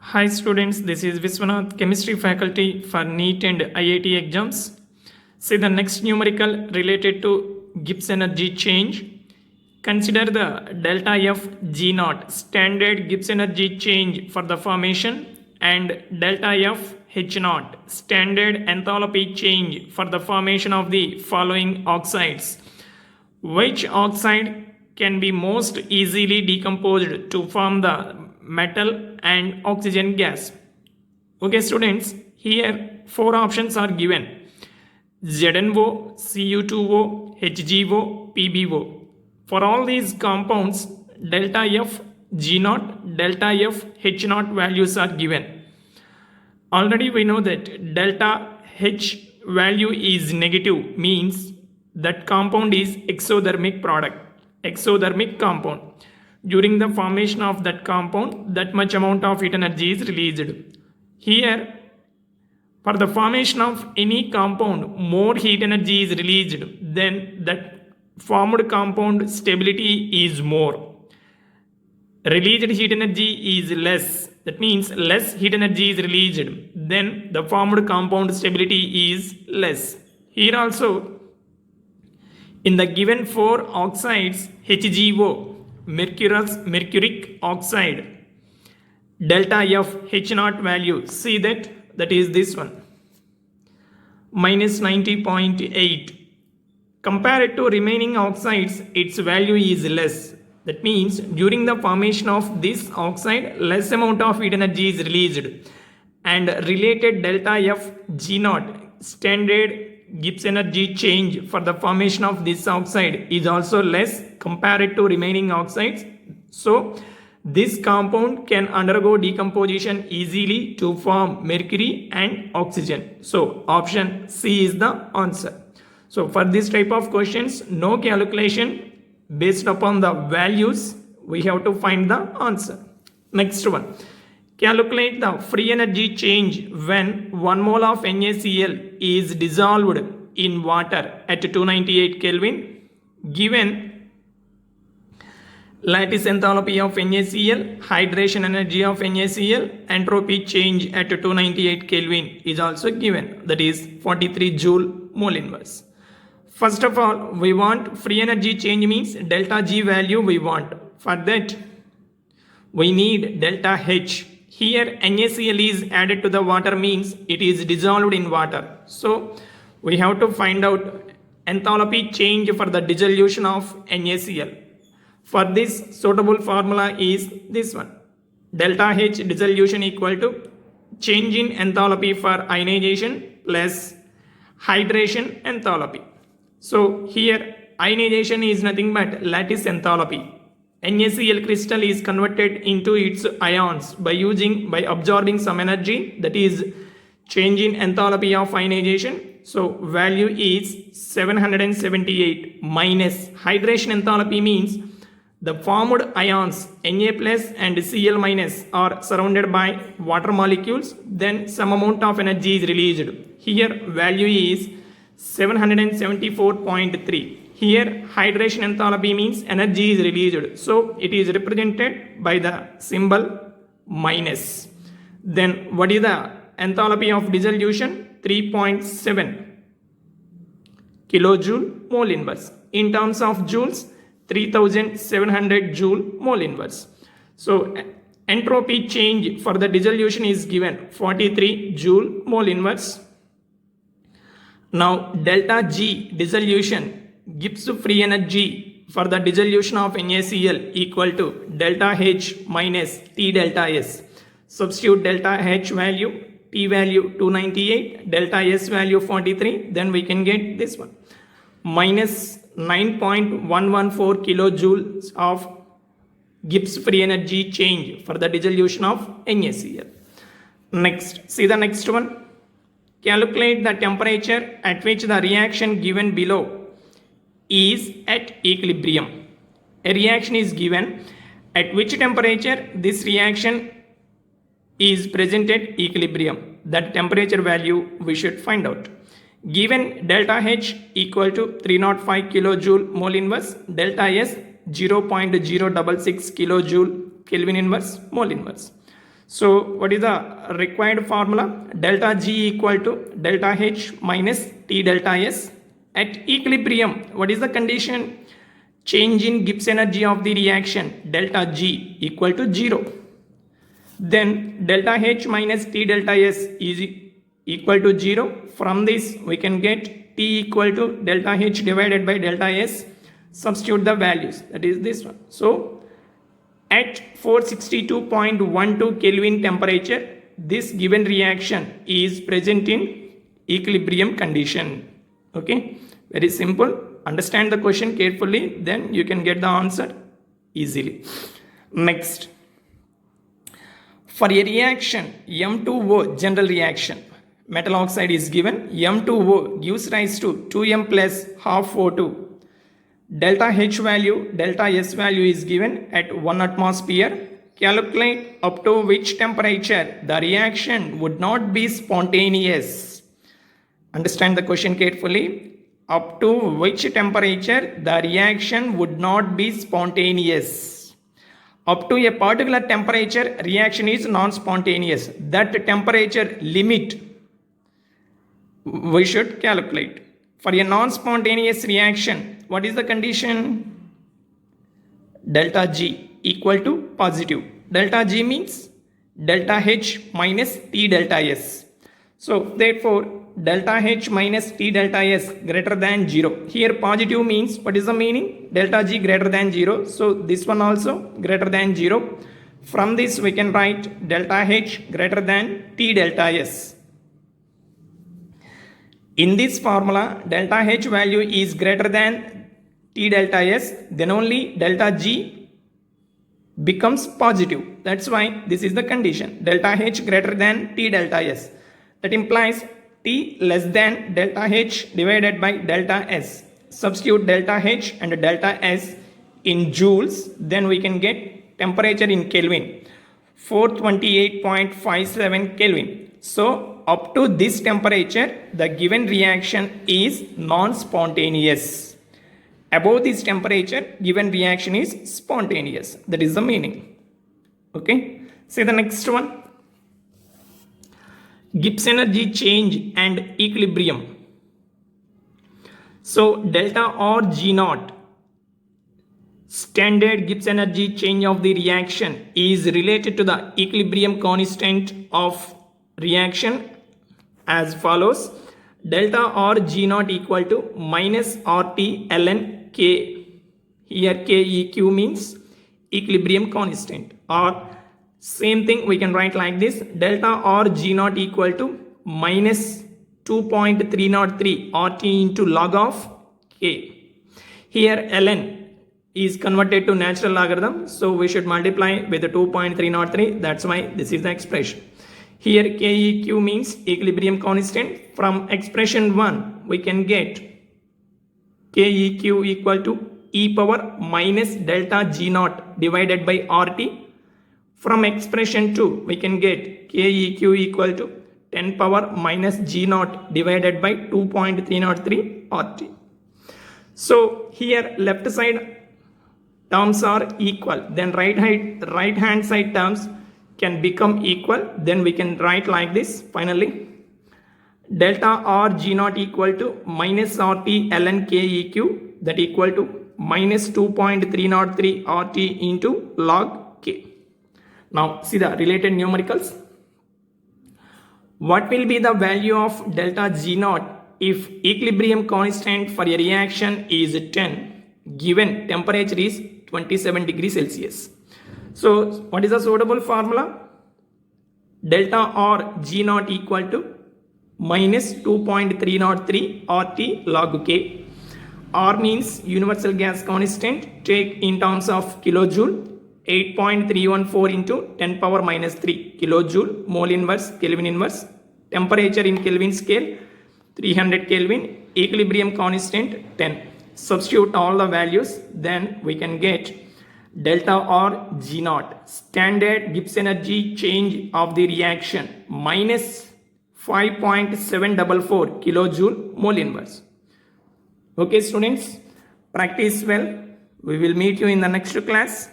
Hi students, this is Viswanath, chemistry faculty for NEET and IIT exams. See the next numerical related to Gibbs energy change. Consider the delta F G naught standard Gibbs energy change for the formation and delta F H naught standard enthalpy change for the formation of the following oxides. Which oxide can be most easily decomposed to form the metal and oxygen gas? Okay students, here four options are given: ZnO, Cu2O, HgO, PbO. For all these compounds, delta F G0, delta F H0 values are given. Already we know that delta H value is negative, means that compound is exothermic product, exothermic compound. During the formation of that compound, that much amount of heat energy is released. Here, for the formation of any compound, more heat energy is released, then that formed compound stability is more. Released heat energy is less, that means less heat energy is released, then the formed compound stability is less. Here also, in the given four oxides, HgO, mercuric oxide, delta F H0 value, see that is this one, minus 90.8. Compared to remaining oxides, its value is less. That means during the formation of this oxide, less amount of heat energy is released, and related delta F G0 standard Gibbs energy change for the formation of this oxide is also less compared to remaining oxides. So this compound can undergo decomposition easily to form mercury and oxygen. So option C is the answer. So for this type of questions, no calculation, based upon the values, we have to find the answer. Next one. Calculate the free energy change when 1 mole of NaCl is dissolved in water at 298 Kelvin. Given lattice enthalpy of NaCl, hydration energy of NaCl, entropy change at 298 Kelvin is also given, that is 43 joule mole inverse. First of all, we want free energy change, means delta G value we want. For that, we need delta H. Here NaCl is added to the water, means it is dissolved in water. So we have to find out enthalpy change for the dissolution of NaCl. For this, suitable formula is this one. Delta H dissolution equal to change in enthalpy for ionization plus hydration enthalpy. So here ionization is nothing but lattice enthalpy. NaCl crystal is converted into its ions by absorbing some energy, that is change in enthalpy of ionization. So value is 778 minus hydration enthalpy, means the formed ions Na plus and Cl minus are surrounded by water molecules, then some amount of energy is released. Here value is 774.3. Here hydration enthalpy means energy is released, so it is represented by the symbol minus. Then what is the enthalpy of dissolution? 3.7 kilojoule mole inverse. In terms of joules, 3700 joule mole inverse. So entropy change for the dissolution is given 43 joule mole inverse. Now delta G dissolution gives free energy for the dissolution of NaCl equal to delta H minus T delta S. Substitute delta H value, T value 298, delta S value 43, then we can get this one. Minus 9.114 kilojoules of Gibbs free energy change for the dissolution of NaCl. Next, see the next one. Calculate the temperature at which the reaction given below is at equilibrium. A reaction is given, at which temperature this reaction is present at equilibrium. That temperature value we should find out. Given delta H equal to 305 kilojoule mole inverse, delta S 0.066 kilojoule Kelvin inverse mole inverse. So what is the required formula? Delta G equal to delta H minus T delta S. At equilibrium, what is the condition? Change in Gibbs energy of the reaction, delta G equal to 0. Then delta H minus T delta S is equal to 0. From this we can get T equal to delta H divided by delta S. Substitute the values, that is this one. So at 462.12 Kelvin temperature, this given reaction is present in equilibrium condition. Okay, very simple. Understand the question carefully, then you can get the answer easily. Next, for a reaction M2O, general reaction, metal oxide is given. M2O gives rise to 2M plus half O2. Delta H value, delta S value is given at 1 atmosphere. Calculate up to which temperature the reaction would not be spontaneous. Understand the question carefully. Up to which temperature the reaction would not be spontaneous. Up to a particular temperature, reaction is non-spontaneous. That temperature limit we should calculate. For a non-spontaneous reaction, what is the condition? Delta G equal to positive. Delta G means delta H minus T delta S. So therefore delta H minus T delta S greater than 0. Here positive means, what is the meaning? Delta G greater than 0. So this one also greater than 0. From this we can write delta H greater than T delta S. In this formula, delta H value is greater than T delta S, then only delta G becomes positive. That's why this is the condition, delta H greater than T delta S. That implies T less than delta H divided by delta S. Substitute delta H and delta S in joules, then we can get temperature in Kelvin, 428.57 Kelvin. So up to this temperature, the given reaction is non-spontaneous. Above this temperature, given reaction is spontaneous. That is the meaning. Okay. See the next one. Gibbs energy change and equilibrium. So delta R G naught, standard Gibbs energy change of the reaction, is related to the equilibrium constant of reaction as follows. Delta R G naught equal to minus RT ln K. Here K EQ means equilibrium constant, or same thing we can write like this. Delta R G naught equal to minus 2.303 RT into log of K. Here ln is converted to natural logarithm, so we should multiply with the 2.303. That's why this is the expression. Here KEQ means equilibrium constant. From expression 1 we can get KEQ equal to e power minus delta G naught divided by RT. From expression 2 we can get KEQ equal to 10 power minus G naught divided by 2.303 RT. So here left side terms are equal, then right hand side terms can become equal, then we can write like this. Finally, delta R G naught equal to minus RT ln KEQ, that equal to minus 2.303 RT into log K. Now see the related numericals. What will be the value of delta G naught if equilibrium constant for a reaction is 10, given temperature is 27 degrees Celsius? So what is the suitable formula? Delta R G naught equal to minus 2.303 RT log K. R means universal gas constant, take in terms of kilojoule, 8.314 into 10 power minus 3 kilojoule, mole inverse, Kelvin inverse. Temperature in Kelvin scale 300 Kelvin, equilibrium constant 10. Substitute all the values, then we can get delta R G naught, standard Gibbs energy change of the reaction, minus 5.744 kilojoule mole inverse. Okay students, practice well. We will meet you in the next class.